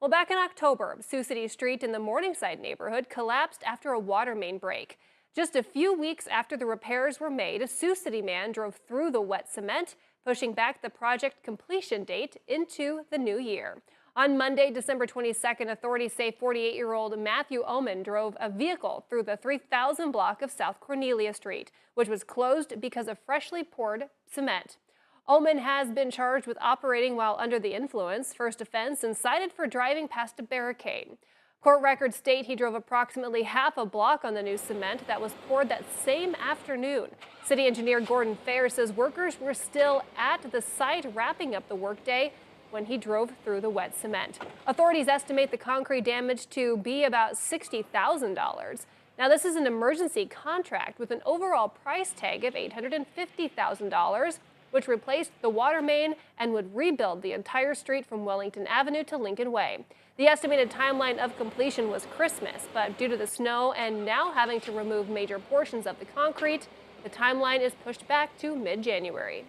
Well, back in October, Sioux City Street in the Morningside neighborhood collapsed after a water main break. Just a few weeks after the repairs were made, a Sioux City man drove through the wet cement, pushing back the project completion date into the new year. On Monday, December 22nd, authorities say 48-year-old Matthew Oman drove a vehicle through the 3000 block of South Cornelia Street, which was closed because of freshly poured cement. Oman has been charged with operating while under the influence, first offense, and cited for driving past a barricade. Court records state he drove approximately half a block on the new cement that was poured that same afternoon. City engineer Gordon Fair says workers were still at the site wrapping up the workday when he drove through the wet cement. Authorities estimate the concrete damage to be about $60,000. Now, this is an emergency contract with an overall price tag of $850,000, which replaced the water main and would rebuild the entire street from Wellington Avenue to Lincoln Way. The estimated timeline of completion was Christmas, but due to the snow and now having to remove major portions of the concrete, the timeline is pushed back to mid-January.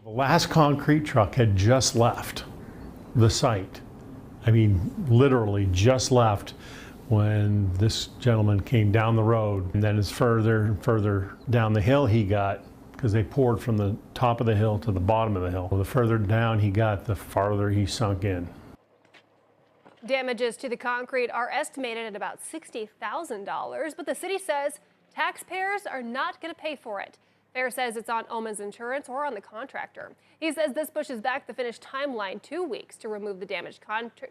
The last concrete truck had just left the site. I mean, literally just left when this gentleman came down the road. And then as further and further down the hill he got, because they poured from the top of the hill to the bottom of the hill. The further down he got, the farther he sunk in. Damages to the concrete are estimated at about $60,000, but the city says taxpayers are not going to pay for it. Fair says it's on Oman's insurance or on the contractor. He says this pushes back the finish timeline 2 weeks to remove the damaged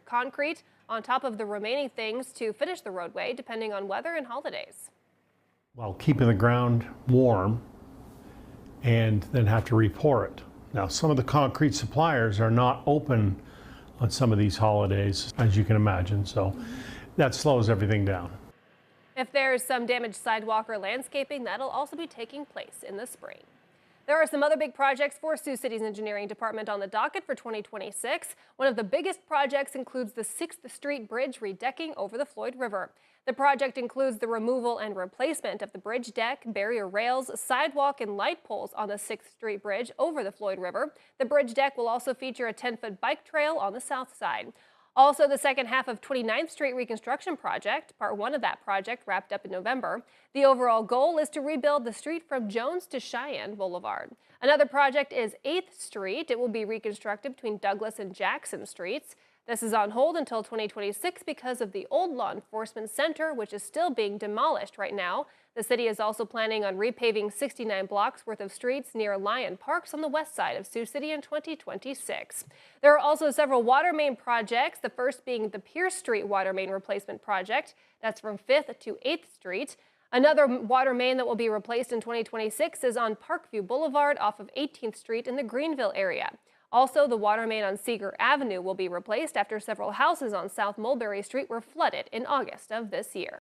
concrete on top of the remaining things to finish the roadway, depending on weather and holidays. While keeping the ground warm, and then have to repour it. Now, some of the concrete suppliers are not open on some of these holidays, as you can imagine, so that slows everything down. If there's some damaged sidewalk or landscaping, that'll also be taking place in the spring. There are some other big projects for Sioux City's engineering department on the docket for 2026. One of the biggest projects includes the 6th Street Bridge redecking over the Floyd River. The project includes the removal and replacement of the bridge deck, barrier rails, sidewalk, and light poles on the 6th Street Bridge over the Floyd River. The bridge deck will also feature a 10-foot bike trail on the south side. Also, the second half of 29th Street reconstruction project, part 1 of that project, wrapped up in November. The overall goal is to rebuild the street from Jones to Cheyenne Boulevard. Another project is 8th Street. It will be reconstructed between Douglas and Jackson Streets. This is on hold until 2026 because of the old law enforcement center, which is still being demolished right now. The city is also planning on repaving 69 blocks worth of streets near Lyon Parks on the west side of Sioux City in 2026. There are also several water main projects, the first being the Pierce Street water main replacement project. That's from 5th to 8th Street. Another water main that will be replaced in 2026 is on Parkview Boulevard off of 18th Street in the Greenville area. Also, the water main on Seeger Avenue will be replaced after several houses on South Mulberry Street were flooded in August of this year.